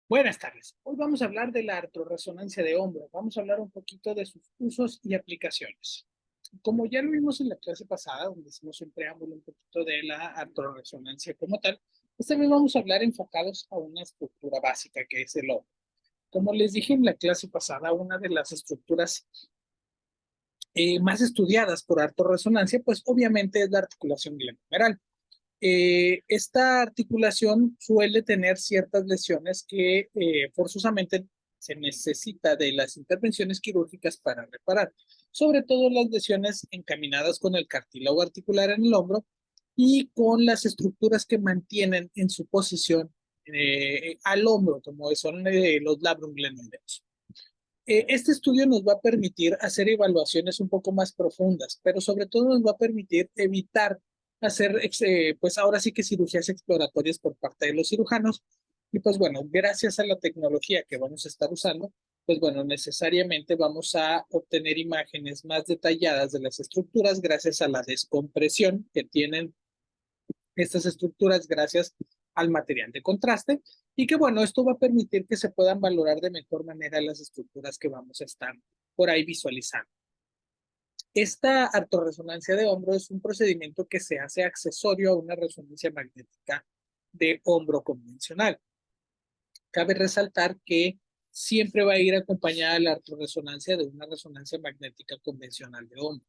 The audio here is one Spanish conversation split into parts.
Buenas tardes. Hoy vamos a hablar de la artrorresonancia de hombro. Vamos a hablar un poquito de sus usos y aplicaciones. Como ya lo vimos en la clase pasada, donde hicimos un preámbulo un poquito de la artrorresonancia como tal, esta vez vamos a hablar enfocados a una estructura básica que es el hombro. Como les dije en la clase pasada, una de las estructuras más estudiadas por artrorresonancia, pues obviamente es la articulación glenohumeral. Esta articulación suele tener ciertas lesiones que forzosamente se necesita de las intervenciones quirúrgicas para reparar, sobre todo las lesiones encaminadas con el cartílago articular en el hombro y con las estructuras que mantienen en su posición al hombro, como son los labrum glenoideos. Este estudio nos va a permitir hacer evaluaciones un poco más profundas, pero sobre todo nos va a permitir evitar hacer, pues ahora sí que cirugías exploratorias por parte de los cirujanos. Y pues bueno, gracias a la tecnología que vamos a estar usando, pues bueno, necesariamente vamos a obtener imágenes más detalladas de las estructuras gracias a la descompresión que tienen estas estructuras gracias al material de contraste y que bueno, esto va a permitir que se puedan valorar de mejor manera las estructuras que vamos a estar por ahí visualizando. Esta artorresonancia de hombro es un procedimiento que se hace accesorio a una resonancia magnética de hombro convencional. Cabe resaltar que siempre va a ir acompañada la artorresonancia de una resonancia magnética convencional de hombro.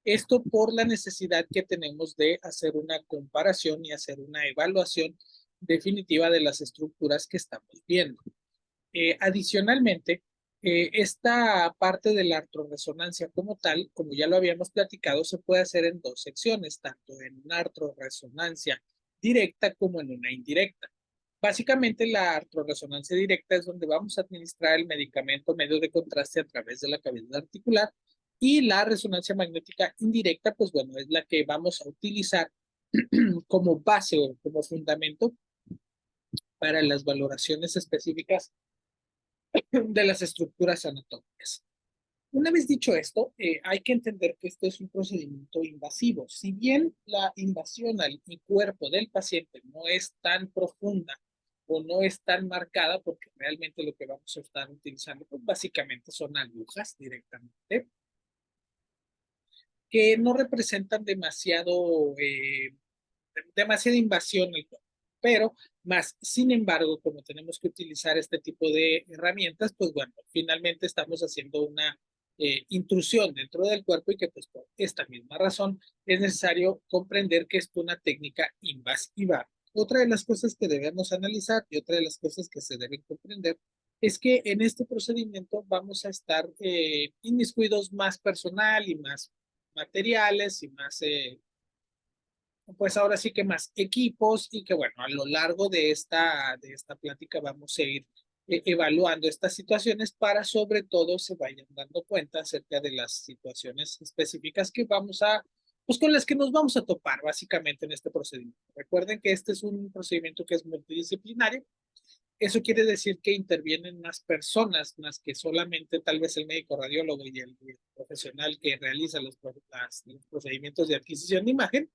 Esto por la necesidad que tenemos de hacer una comparación y hacer una evaluación definitiva de las estructuras que estamos viendo. Adicionalmente, esta parte de la artrorresonancia como tal, como ya lo habíamos platicado, se puede hacer en dos secciones, tanto en una artrorresonancia directa como en una indirecta. Básicamente, la artrorresonancia directa es donde vamos a administrar el medicamento medio de contraste a través de la cavidad articular y la resonancia magnética indirecta, pues bueno, es la que vamos a utilizar como base o como fundamento para las valoraciones específicas de las estructuras anatómicas. Una vez dicho esto, hay que entender que esto es un procedimiento invasivo. Si bien la invasión al cuerpo del paciente no es tan profunda o no es tan marcada, porque realmente lo que vamos a estar utilizando, pues básicamente son agujas directamente, que no representan demasiada invasión al cuerpo. Pero más, sin embargo, como tenemos que utilizar este tipo de herramientas, pues bueno, finalmente estamos haciendo una intrusión dentro del cuerpo y que pues por esta misma razón es necesario comprender que es una técnica invasiva. Otra de las cosas que debemos analizar y otra de las cosas que se deben comprender es que en este procedimiento vamos a estar inmiscuidos más personal y más materiales y más pues ahora sí que más equipos y que bueno, a lo largo de esta plática vamos a ir evaluando estas situaciones para sobre todo se vayan dando cuenta acerca de las situaciones específicas que pues con las que nos vamos a topar básicamente en este procedimiento. Recuerden que este es un procedimiento que es multidisciplinario. Eso quiere decir que intervienen más personas, más que solamente tal vez el médico radiólogo y el profesional que realiza los procedimientos de adquisición de imagen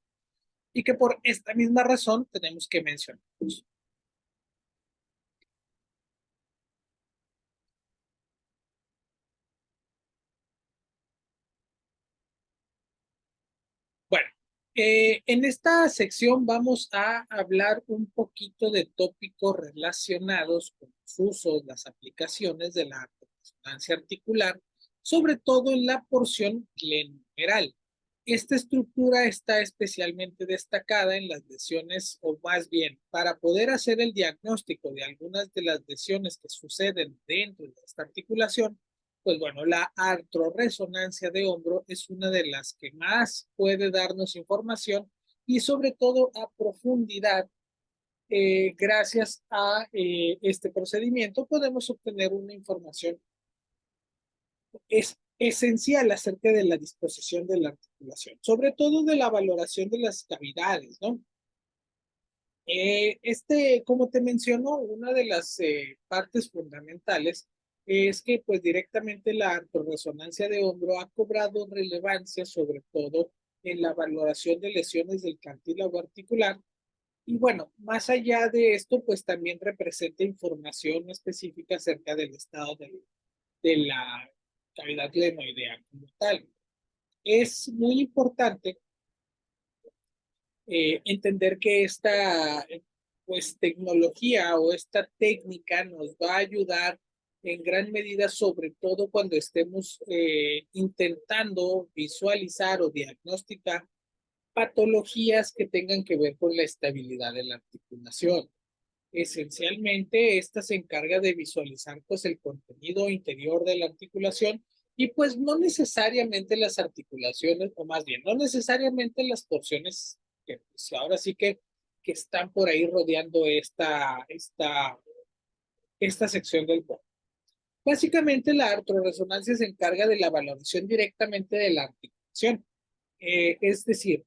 y que por esta misma razón tenemos que mencionarlos. Bueno, en esta sección vamos a hablar un poquito de tópicos relacionados con los usos, las aplicaciones de la resonancia articular, sobre todo en la porción glenohumeral. Esta estructura está especialmente destacada en las lesiones, o más bien, para poder hacer el diagnóstico de algunas de las lesiones que suceden dentro de esta articulación, pues bueno, la artrorresonancia de hombro es una de las que más puede darnos información y sobre todo a profundidad. Gracias a este procedimiento podemos obtener una información es esencial acerca de la disposición de la articulación, sobre todo de la valoración de las cavidades, ¿no? Como te menciono, una de las partes fundamentales es que pues directamente la artorresonancia de hombro ha cobrado relevancia sobre todo en la valoración de lesiones del cartílago articular Y bueno, más allá de esto, pues también representa información específica acerca del estado de la cavidad glenoidea como tal. Es muy importante entender que esta pues tecnología o esta técnica nos va a ayudar en gran medida, sobre todo cuando estemos intentando visualizar o diagnosticar patologías que tengan que ver con la estabilidad de la articulación. Esencialmente, esta se encarga de visualizar pues el contenido interior de la articulación y pues no necesariamente las articulaciones, o más bien, no necesariamente las porciones que pues, ahora sí que están por ahí rodeando esta sección del cuerpo. Básicamente, la artroresonancia se encarga de la valoración directamente de la articulación. Es decir,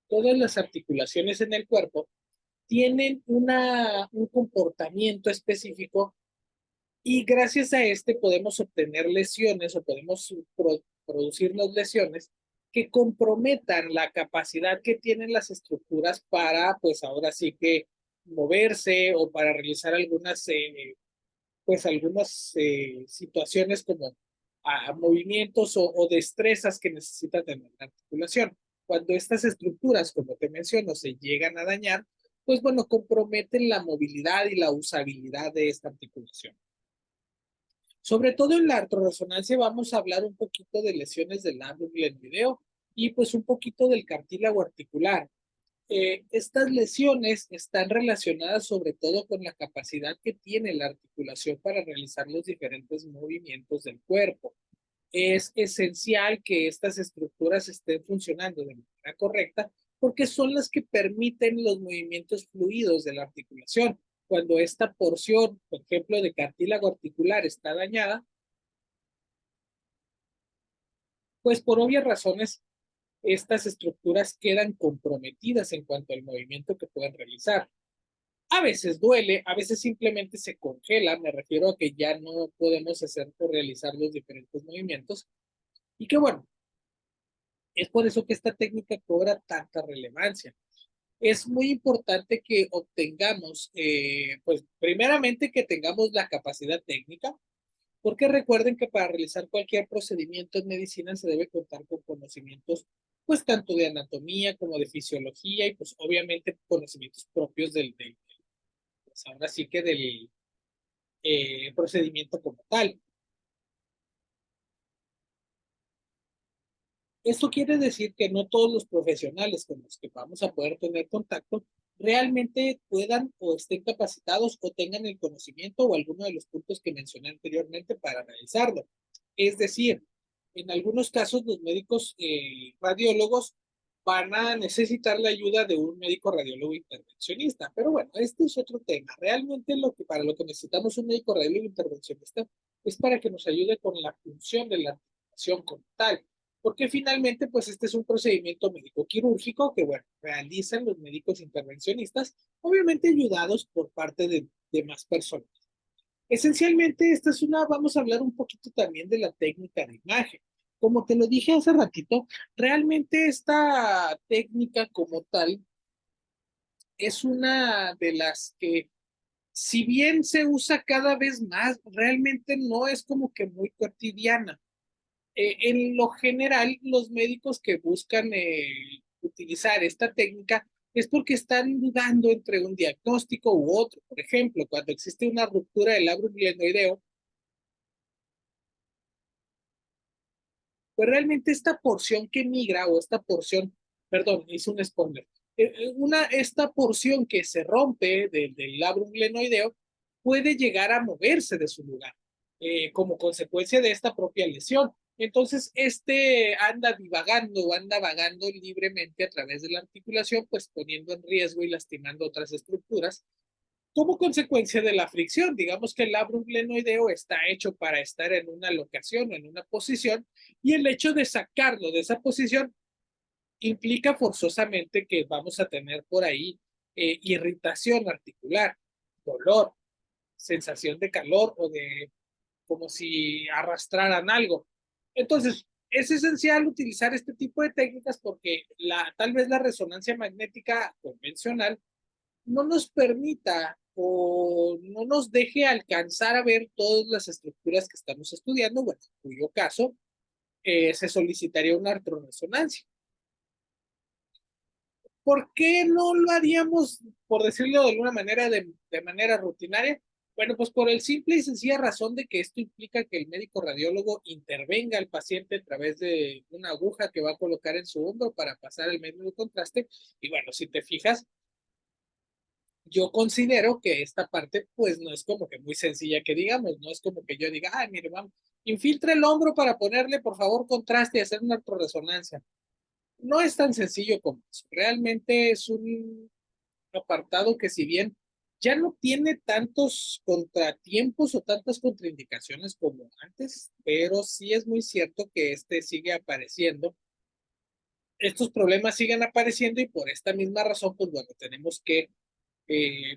todas las articulaciones en el cuerpo tienen un comportamiento específico y gracias a este podemos obtener lesiones o podemos producirnos lesiones que comprometan la capacidad que tienen las estructuras para, pues ahora sí que moverse o para realizar algunas situaciones como movimientos o destrezas que necesita tener la articulación. Cuando estas estructuras, como te menciono, se llegan a dañar, pues bueno, comprometen la movilidad y la usabilidad de esta articulación. Sobre todo en la artroresonancia vamos a hablar un poquito de lesiones del labio glenoideo y pues un poquito del cartílago articular. Estas lesiones están relacionadas sobre todo con la capacidad que tiene la articulación para realizar los diferentes movimientos del cuerpo. Es esencial que estas estructuras estén funcionando de manera correcta porque son las que permiten los movimientos fluidos de la articulación. Cuando esta porción, por ejemplo, de cartílago articular está dañada, pues por obvias razones estas estructuras quedan comprometidas en cuanto al movimiento que pueden realizar. A veces duele, a veces simplemente se congela, me refiero a que ya no podemos hacer o realizar los diferentes movimientos. Y que bueno, es por eso que esta técnica cobra tanta relevancia. Es muy importante que obtengamos, pues primeramente que tengamos la capacidad técnica, porque recuerden que para realizar cualquier procedimiento en medicina se debe contar con conocimientos, pues tanto de anatomía como de fisiología y pues obviamente conocimientos propios pues ahora sí que del procedimiento como tal. Esto quiere decir que no todos los profesionales con los que vamos a poder tener contacto realmente puedan o estén capacitados o tengan el conocimiento o alguno de los puntos que mencioné anteriormente para realizarlo. Es decir, en algunos casos los médicos radiólogos van a necesitar la ayuda de un médico radiólogo intervencionista. Pero bueno, este es otro tema. Realmente para lo que necesitamos un médico radiólogo intervencionista es para que nos ayude con la función de la articulación como tal, porque finalmente, pues este es un procedimiento médico quirúrgico que, bueno, realizan los médicos intervencionistas, obviamente ayudados por parte de más personas. Esencialmente, vamos a hablar un poquito también de la técnica de imagen. Como te lo dije hace ratito, realmente esta técnica como tal es una de las que, si bien se usa cada vez más, realmente no es como que muy cotidiana. En lo general, los médicos que buscan utilizar esta técnica es porque están dudando entre un diagnóstico u otro. Por ejemplo, cuando existe una ruptura del labio glenoideo, pues realmente esta porción que migra o esta porción, perdón, hice un spoiler, esta porción que se rompe del labrum glenoideo puede llegar a moverse de su lugar como consecuencia de esta propia lesión. Entonces, este anda divagando o anda vagando libremente a través de la articulación, pues poniendo en riesgo y lastimando otras estructuras como consecuencia de la fricción. Digamos que el labrum glenoideo está hecho para estar en una locación o en una posición y el hecho de sacarlo de esa posición implica forzosamente que vamos a tener por ahí irritación articular, dolor, sensación de calor o de como si arrastraran algo. Entonces, es esencial utilizar este tipo de técnicas porque tal vez la resonancia magnética convencional no nos permita o no nos deje alcanzar a ver todas las estructuras que estamos estudiando, bueno, en cuyo caso se solicitaría una artrorresonancia. ¿Por qué no lo haríamos, por decirlo de alguna manera, de manera rutinaria? Bueno, pues por el simple y sencilla razón de que esto implica que el médico radiólogo intervenga al paciente a través de una aguja que va a colocar en su hombro para pasar el medio de contraste. Y bueno, si te fijas, yo considero que esta parte pues no es como que muy sencilla que digamos, no es como que yo diga, ay, mire, vamos, infiltra el hombro para ponerle por favor contraste y hacer una resonancia. No es tan sencillo como eso. Realmente es un apartado que si bien ya no tiene tantos contratiempos o tantas contraindicaciones como antes, pero sí es muy cierto que este sigue apareciendo. Estos problemas siguen apareciendo y por esta misma razón, pues bueno, tenemos que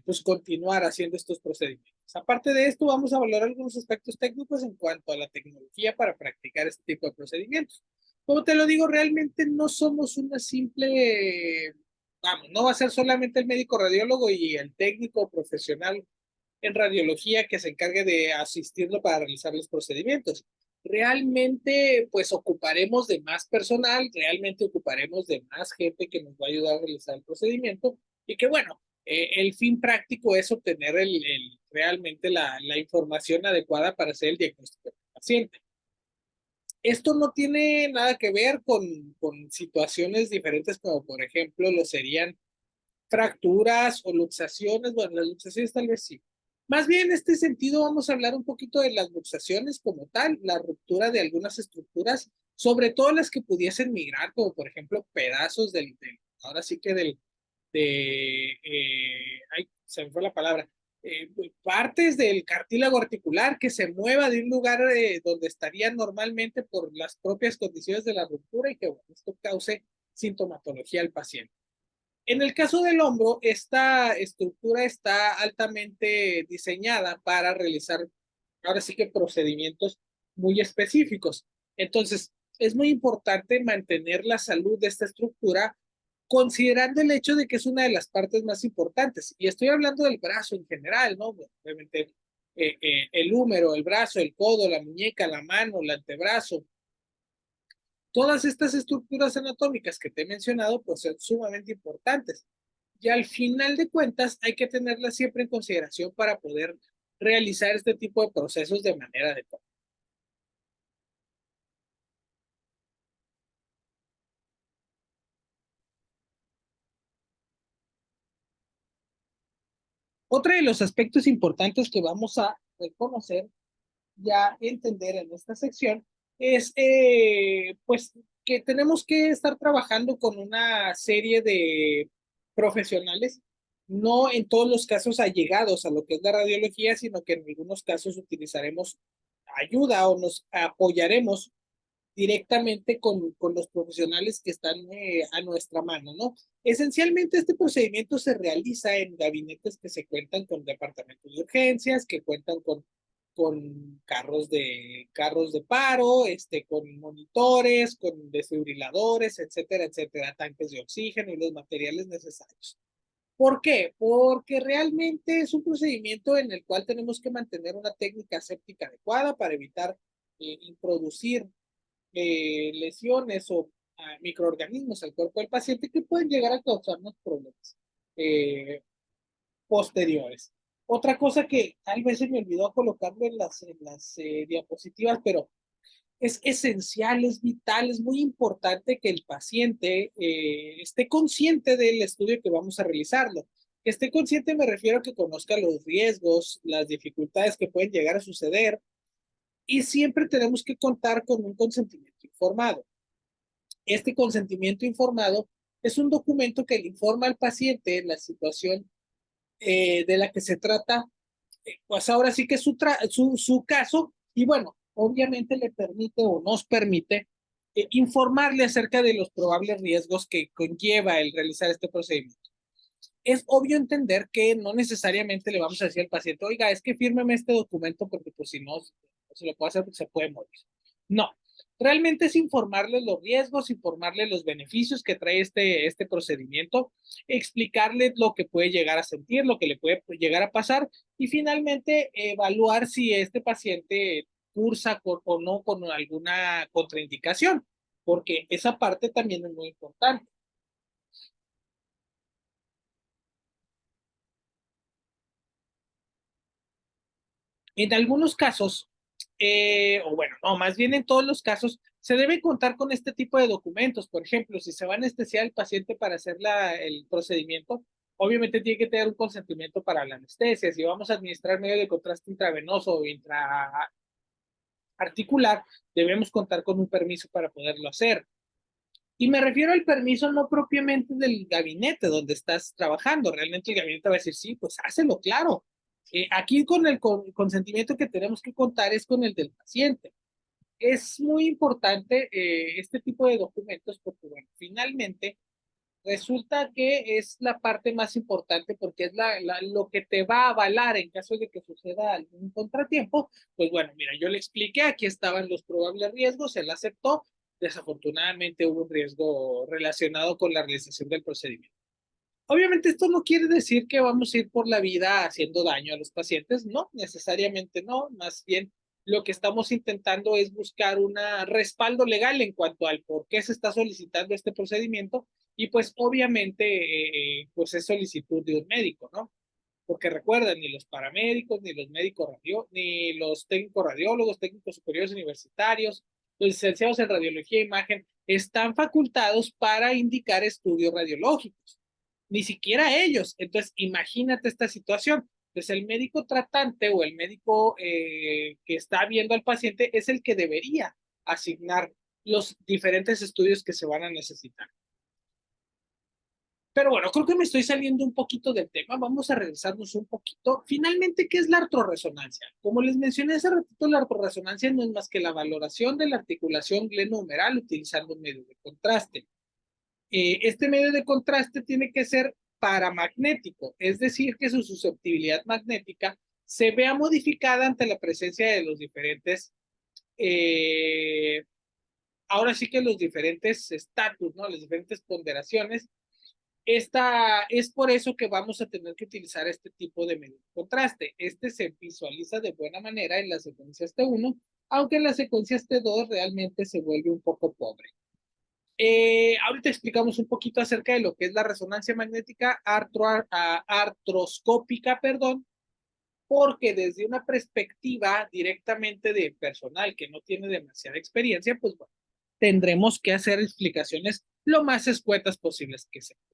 pues continuar haciendo estos procedimientos. Aparte de esto, vamos a valorar algunos aspectos técnicos en cuanto a la tecnología para practicar este tipo de procedimientos. Como te lo digo, realmente no somos una simple, vamos, no va a ser solamente el médico radiólogo y el técnico profesional en radiología que se encargue de asistirlo para realizar los procedimientos. Realmente, pues ocuparemos de más personal, realmente ocuparemos de más gente que nos va a ayudar a realizar el procedimiento y que bueno, el fin práctico es obtener realmente la información adecuada para hacer el diagnóstico del paciente. Esto no tiene nada que ver con situaciones diferentes como por ejemplo lo serían fracturas o luxaciones. Bueno, las luxaciones tal vez sí. Más bien en este sentido vamos a hablar un poquito de las luxaciones como tal, la ruptura de algunas estructuras, sobre todo las que pudiesen migrar, como por ejemplo pedazos ahora sí que ay, se me fue la palabra, partes del cartílago articular que se mueva de un lugar donde estaría normalmente por las propias condiciones de la ruptura y que bueno, esto cause sintomatología al paciente. En el caso del hombro, esta estructura está altamente diseñada para realizar, ahora sí que procedimientos muy específicos. Entonces, es muy importante mantener la salud de esta estructura considerando el hecho de que es una de las partes más importantes. Y estoy hablando del brazo en general, ¿no? Obviamente, el húmero, el brazo, el codo, la muñeca, la mano, el antebrazo, todas estas estructuras anatómicas que te he mencionado, pues son sumamente importantes. Y al final de cuentas, hay que tenerlas siempre en consideración para poder realizar este tipo de procesos de manera adecuada. Otro de los aspectos importantes que vamos a reconocer ya entender en esta sección es pues que tenemos que estar trabajando con una serie de profesionales, no en todos los casos allegados a lo que es la radiología, sino que en algunos casos utilizaremos ayuda o nos apoyaremos directamente con los profesionales que están a nuestra mano, ¿no? Esencialmente este procedimiento se realiza en gabinetes que se cuentan con departamentos de urgencias, que cuentan con carros de paro, con monitores, con desfibriladores, etcétera, etcétera, tanques de oxígeno y los materiales necesarios. ¿Por qué? Porque realmente es un procedimiento en el cual tenemos que mantener una técnica séptica adecuada para evitar introducir lesiones o microorganismos al cuerpo del paciente que pueden llegar a causarnos problemas eh, posteriores. Otra cosa que tal vez se me olvidó colocarlo en las diapositivas, pero es esencial, es vital, es muy importante que el paciente esté consciente del estudio que vamos a realizarlo. Que esté consciente me refiero a que conozca los riesgos, las dificultades que pueden llegar a suceder y siempre tenemos que contar con un consentimiento informado. Este consentimiento informado es un documento que le informa al paciente la situación de la que se trata, pues ahora sí que es su caso, y bueno, obviamente le permite o nos permite informarle acerca de los probables riesgos que conlleva el realizar este procedimiento. Es obvio entender que no necesariamente le vamos a decir al paciente, oiga, es que fírmeme este documento porque pues si no, no se lo puede hacer porque se puede morir. No, Realmente es informarle los riesgos, informarle los beneficios que trae este procedimiento, explicarle lo que puede llegar a sentir, lo que le puede llegar a pasar y finalmente evaluar si este paciente cursa o no con alguna contraindicación, porque esa parte también es muy importante. En algunos casos, o bueno, no, más bien en todos los casos, se debe contar con este tipo de documentos. Por ejemplo, si se va a anestesiar el paciente para hacer el procedimiento, obviamente tiene que tener un consentimiento para la anestesia. Si vamos a administrar medio de contraste intravenoso o intraarticular, debemos contar con un permiso para poderlo hacer. Y me refiero al permiso no propiamente del gabinete donde estás trabajando. Realmente el gabinete va a decir, sí, pues hácelo, claro. Aquí con el consentimiento que tenemos que contar es con el del paciente. Es muy importante este tipo de documentos porque, bueno, finalmente resulta que es la parte más importante porque es lo que te va a avalar en caso de que suceda algún contratiempo. Pues bueno, mira, yo le expliqué, aquí estaban los probables riesgos, él aceptó, desafortunadamente hubo un riesgo relacionado con la realización del procedimiento. Obviamente esto no quiere decir que vamos a ir por la vida haciendo daño a los pacientes, no, necesariamente no, más bien lo que estamos intentando es buscar un respaldo legal en cuanto al por qué se está solicitando este procedimiento y pues obviamente pues es solicitud de un médico, ¿no? Porque recuerden, ni los paramédicos, ni los médicos ni los técnicos radiólogos, técnicos superiores universitarios, los licenciados en radiología e imagen están facultados para indicar estudios radiológicos. Ni siquiera ellos. Entonces, imagínate esta situación. Entonces, el médico tratante o el médico que está viendo al paciente es el que debería asignar los diferentes estudios que se van a necesitar. Pero bueno, creo que me estoy saliendo un poquito del tema. Vamos a regresarnos un poquito. Finalmente, ¿qué es la artrorresonancia? Como les mencioné hace ratito, la artrorresonancia no es más que la valoración de la articulación glenohumeral utilizando un medio de contraste. Este medio de contraste tiene que ser paramagnético, es decir, que su susceptibilidad magnética se vea modificada ante la presencia de los diferentes, ahora sí que los diferentes estatus, ¿no? Las diferentes ponderaciones. Es por eso que vamos a tener que utilizar este tipo de medio de contraste. Este se visualiza de buena manera en las secuencias T1, aunque en las secuencias T2 realmente se vuelve un poco pobre. Ahorita explicamos un poquito acerca de lo que es la resonancia magnética artroscópica, perdón, porque desde una perspectiva directamente de personal que no tiene demasiada experiencia, pues bueno, tendremos que hacer explicaciones lo más escuetas posibles que se puedan.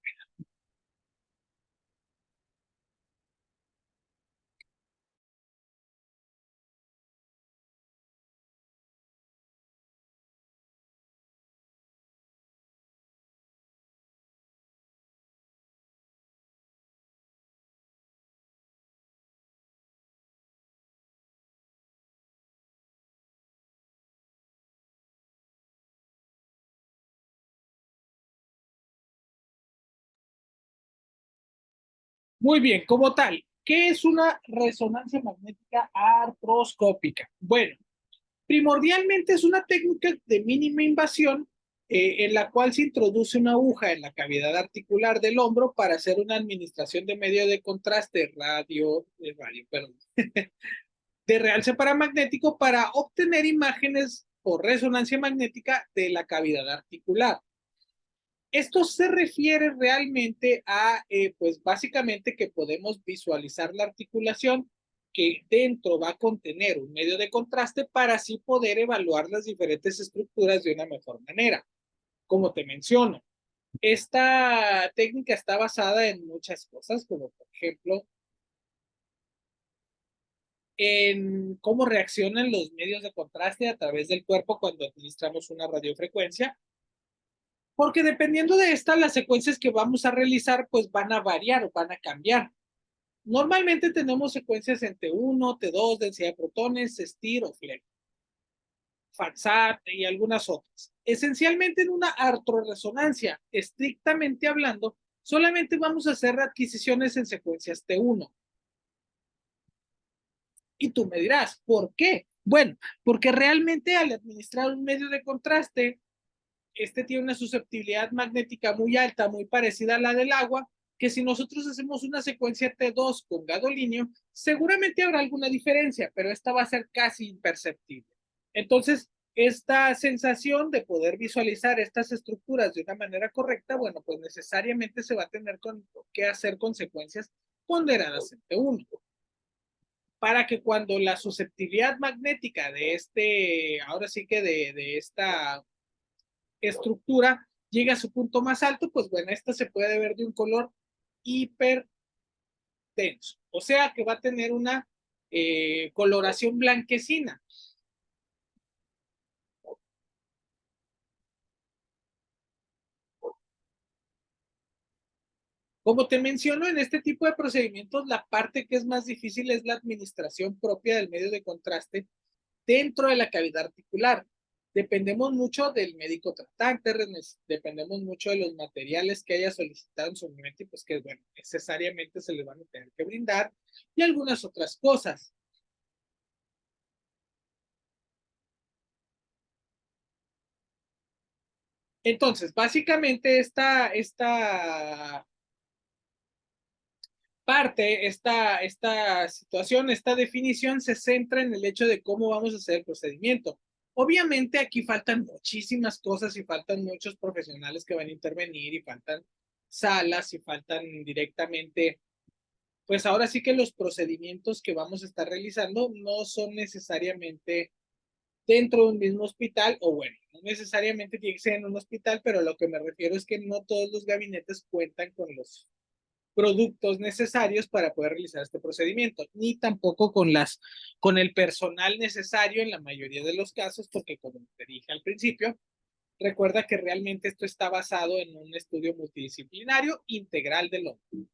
Muy bien, como tal, ¿qué es una resonancia magnética artroscópica? Bueno, primordialmente es una técnica de mínima invasión en la cual se introduce una aguja en la cavidad articular del hombro para hacer una administración de medio de contraste perdón, de realce paramagnético para obtener imágenes por resonancia magnética de la cavidad articular. Esto se refiere realmente a, pues básicamente que podemos visualizar la articulación que dentro va a contener un medio de contraste para así poder evaluar las diferentes estructuras de una mejor manera. Como te menciono, esta técnica está basada en muchas cosas, como por ejemplo en cómo reaccionan los medios de contraste a través del cuerpo cuando administramos una radiofrecuencia, porque dependiendo de esta, las secuencias que vamos a realizar pues van a variar o van a cambiar. Normalmente tenemos secuencias en T1, T2, densidad de protones, STIR o FLEM, FATSAT y algunas otras. Esencialmente en una artroresonancia, estrictamente hablando, solamente vamos a hacer adquisiciones en secuencias T1. Y tú me dirás, ¿por qué? Bueno, porque realmente al administrar un medio de contraste, este tiene una susceptibilidad magnética muy alta, muy parecida a la del agua, que si nosotros hacemos una secuencia T2 con gadolinio, seguramente habrá alguna diferencia, pero esta va a ser casi imperceptible. Entonces, esta sensación de poder visualizar estas estructuras de una manera correcta, bueno, pues necesariamente se va a tener que hacer consecuencias ponderadas en T1 para que cuando la susceptibilidad magnética de ahora sí que de esta estructura llega a su punto más alto, pues bueno, esta se puede ver de un color hiper denso. O sea que va a tener una coloración blanquecina. Como te menciono, en este tipo de procedimientos, la parte que es más difícil es la administración propia del medio de contraste dentro de la cavidad articular. Dependemos mucho del médico tratante, dependemos mucho de los materiales que haya solicitado en su momento y pues que, bueno, necesariamente se le van a tener que brindar y algunas otras cosas. Entonces, básicamente esta parte, esta situación, esta definición se centra en el hecho de cómo vamos a hacer el procedimiento. Obviamente aquí faltan muchísimas cosas y faltan muchos profesionales que van a intervenir y faltan salas y faltan directamente, pues ahora sí que los procedimientos que vamos a estar realizando no son necesariamente dentro de un mismo hospital, o bueno, no necesariamente tiene que ser en un hospital, pero lo que me refiero es que no todos los gabinetes cuentan con los productos necesarios para poder realizar este procedimiento, ni tampoco con el personal necesario en la mayoría de los casos, porque como te dije al principio, recuerda que realmente esto está basado en un estudio multidisciplinario integral del hombre.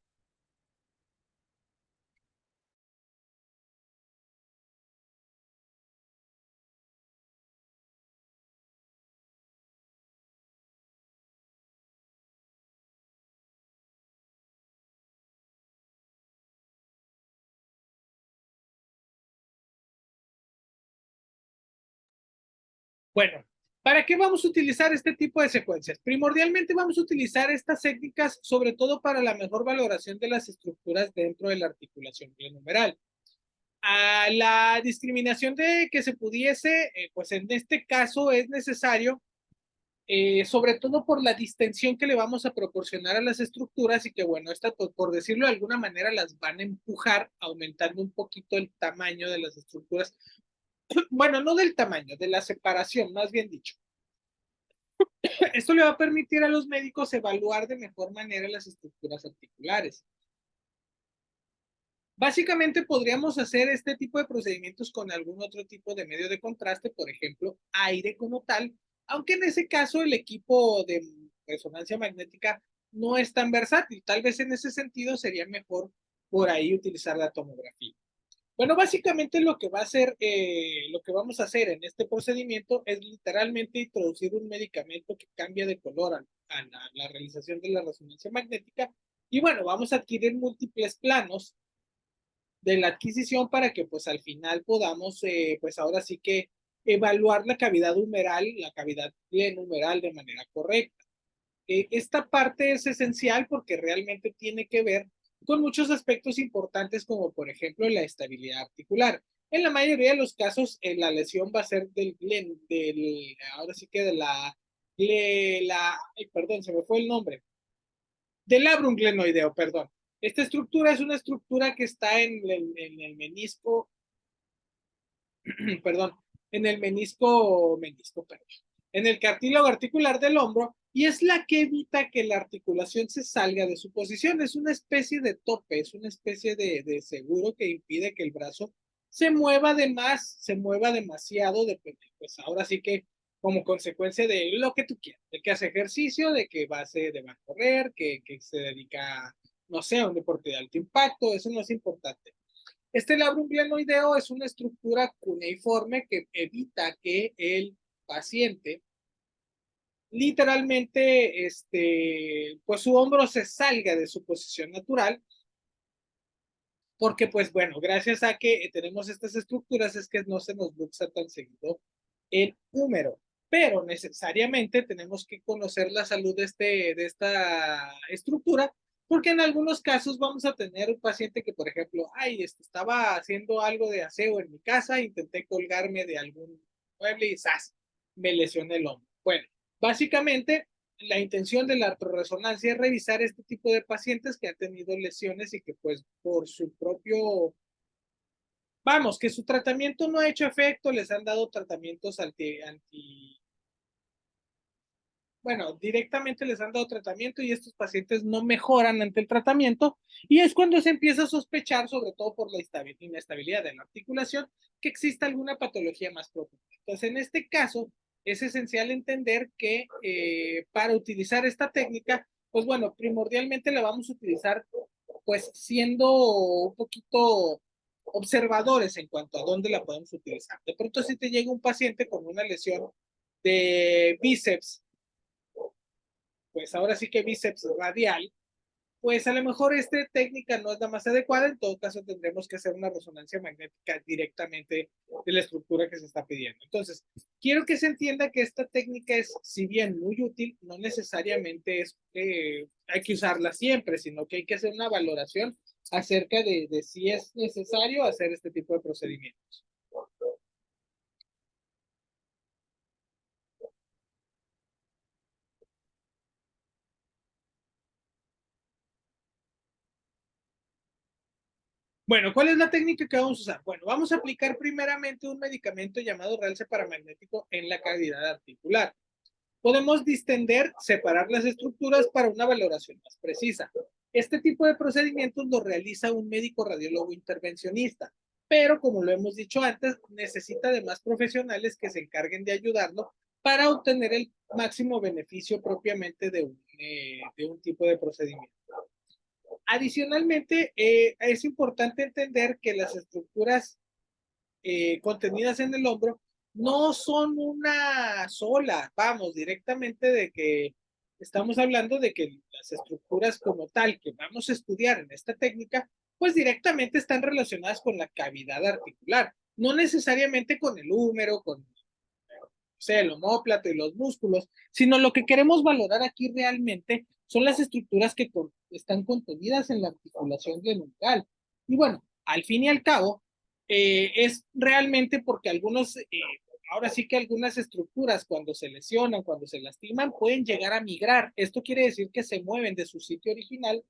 Bueno, ¿para qué vamos a utilizar este tipo de secuencias? Primordialmente vamos a utilizar estas técnicas sobre todo para la mejor valoración de las estructuras dentro de la articulación glenohumeral. A la discriminación de que se pudiese, pues en este caso es necesario, sobre todo por la distensión que le vamos a proporcionar a las estructuras y que, bueno, esta, por decirlo de alguna manera, las van a empujar, aumentando un poquito el tamaño de las estructuras. Bueno, no del tamaño, de la separación, más bien dicho. Esto le va a permitir a los médicos evaluar de mejor manera las estructuras articulares. Básicamente podríamos hacer este tipo de procedimientos con algún otro tipo de medio de contraste, por ejemplo, aire como tal, aunque en ese caso el equipo de resonancia magnética no es tan versátil. Tal vez en ese sentido sería mejor por ahí utilizar la tomografía. Bueno, básicamente lo que va a hacer, lo que vamos a hacer en este procedimiento es literalmente introducir un medicamento que cambia de color a la realización de la resonancia magnética. Y bueno, vamos a adquirir múltiples planos de la adquisición para que pues al final podamos pues ahora sí que evaluar la cavidad humeral, la cavidad glenohumeral de manera correcta. Esta parte es esencial porque realmente tiene que ver con muchos aspectos importantes como por ejemplo la estabilidad articular. En la mayoría de los casos la lesión va a ser ahora sí que ay, perdón, se me fue el nombre, del labrum glenoideo, perdón. Esta estructura es una estructura que está en el menisco, perdón, en el perdón, en el cartílago articular del hombro y es la que evita que la articulación se salga de su posición. Es una especie de tope, es una especie de seguro que impide que el brazo se mueva de más, se mueva demasiado, pues ahora sí que como consecuencia de lo que tú quieras, de que hace ejercicio, de que va a correr, que se dedica, no sé, a un deporte de alto impacto, eso no es importante. Este labrum glenoideo es una estructura cuneiforme que evita que el paciente literalmente, pues su hombro se salga de su posición natural porque pues bueno, gracias a que tenemos estas estructuras es que no se nos luxa tan seguido el húmero, pero necesariamente tenemos que conocer la salud de esta estructura, porque en algunos casos vamos a tener un paciente que, por ejemplo, ay, estaba haciendo algo de aseo en mi casa, intenté colgarme de algún mueble y ¡zas! Me lesioné el hombro. Bueno, básicamente la intención de la artroresonancia es revisar este tipo de pacientes que han tenido lesiones y que pues por su propio, vamos, que su tratamiento no ha hecho efecto, les han dado tratamientos bueno, directamente les han dado tratamiento y estos pacientes no mejoran ante el tratamiento y es cuando se empieza a sospechar, sobre todo por la inestabilidad de la articulación, que exista alguna patología más profunda. Entonces, en este caso, es esencial entender que para utilizar esta técnica, pues bueno, primordialmente la vamos a utilizar pues siendo un poquito observadores en cuanto a dónde la podemos utilizar. De pronto, si te llega un paciente con una lesión de bíceps, pues ahora sí que bíceps radial, pues a lo mejor esta técnica no es la más adecuada, en todo caso tendremos que hacer una resonancia magnética directamente de la estructura que se está pidiendo. Entonces, quiero que se entienda que esta técnica es, si bien muy útil, no necesariamente es, hay que usarla siempre, sino que hay que hacer una valoración acerca de si es necesario hacer este tipo de procedimientos. Bueno, ¿cuál es la técnica que vamos a usar? Bueno, vamos a aplicar primeramente un medicamento llamado realce paramagnético en la cavidad articular. Podemos distender, separar las estructuras para una valoración más precisa. Este tipo de procedimientos lo realiza un médico radiólogo intervencionista, pero como lo hemos dicho antes, necesita de más profesionales que se encarguen de ayudarlo para obtener el máximo beneficio propiamente de un tipo de procedimiento. Adicionalmente, es importante entender que las estructuras contenidas en el hombro no son una sola, vamos, directamente de que estamos hablando de que las estructuras como tal que vamos a estudiar en esta técnica, pues directamente están relacionadas con la cavidad articular, no necesariamente con el húmero, con sea, el omóplato y los músculos, sino lo que queremos valorar aquí realmente son las estructuras que están contenidas en la articulación glenohumeral. Y bueno, al fin y al cabo, es realmente porque ahora sí que algunas estructuras cuando se lesionan, cuando se lastiman, pueden llegar a migrar. Esto quiere decir que se mueven de su sitio original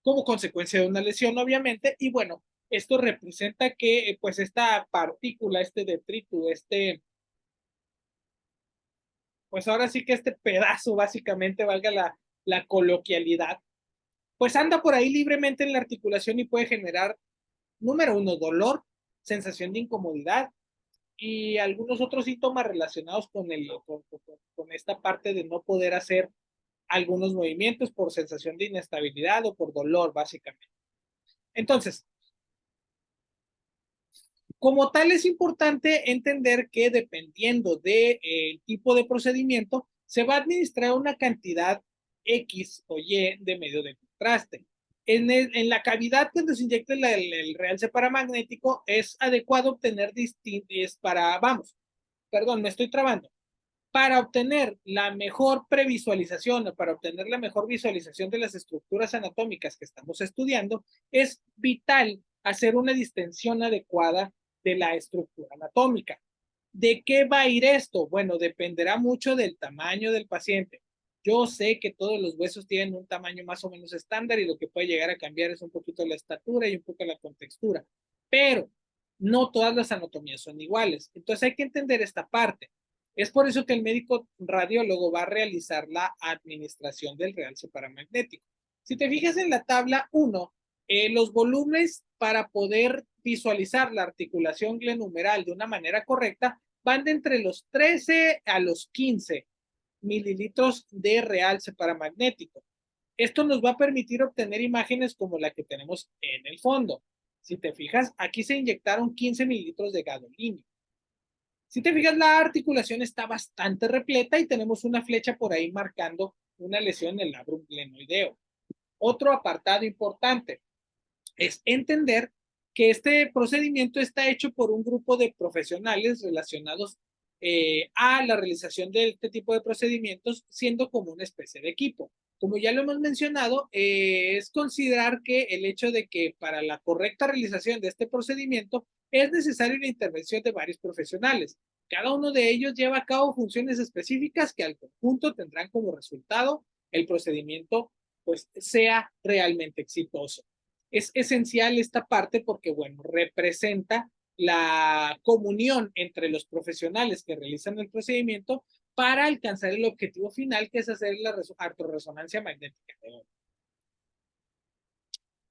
como consecuencia de una lesión, obviamente, y bueno, esto representa que pues esta partícula, este detrito, pues ahora sí que este pedazo, básicamente, valga la coloquialidad, pues anda por ahí libremente en la articulación y puede generar, número uno, dolor, sensación de incomodidad y algunos otros síntomas relacionados con esta parte de no poder hacer algunos movimientos por sensación de inestabilidad o por dolor, básicamente. Entonces, como tal, es importante entender que dependiendo del tipo de procedimiento, se va a administrar una cantidad X o Y de medio de contraste. En la cavidad cuando se inyecta el realce paramagnético es adecuado obtener perdón, me estoy trabando, para obtener la mejor previsualización o para obtener la mejor visualización de las estructuras anatómicas que estamos estudiando, es vital hacer una distensión adecuada de la estructura anatómica. ¿De qué va a ir esto? Bueno, dependerá mucho del tamaño del paciente. Yo sé que todos los huesos tienen un tamaño más o menos estándar y lo que puede llegar a cambiar es un poquito la estatura y un poco la contextura, pero no todas las anatomías son iguales. Entonces hay que entender esta parte. Es por eso que el médico radiólogo va a realizar la administración del realce paramagnético. Si te fijas en la tabla 1, los volúmenes para poder visualizar la articulación glenumeral de una manera correcta van de entre los 13 a los 15 mililitros de realce paramagnético. Esto nos va a permitir obtener imágenes como la que tenemos en el fondo. Si te fijas, aquí se inyectaron 15 mililitros de gadolíneo. Si te fijas, la articulación está bastante repleta y tenemos una flecha por ahí marcando una lesión en el labrum glenoideo. Otro apartado importante. es entender que este procedimiento está hecho por un grupo de profesionales relacionados a la realización de este tipo de procedimientos, siendo como una especie de equipo. Como ya lo hemos mencionado, es considerar que el hecho de que para la correcta realización de este procedimiento es necesaria la intervención de varios profesionales. Cada uno de ellos lleva a cabo funciones específicas que al conjunto tendrán como resultado el procedimiento pues sea realmente exitoso. Es esencial esta parte porque, bueno, representa la comunión entre los profesionales que realizan el procedimiento para alcanzar el objetivo final, que es hacer la artorresonancia magnética de onda.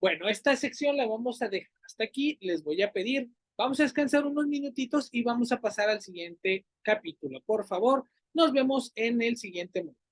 Bueno, esta sección la vamos a dejar hasta aquí. Les voy a pedir, vamos a descansar unos minutitos y vamos a pasar al siguiente capítulo. Por favor, nos vemos en el siguiente momento.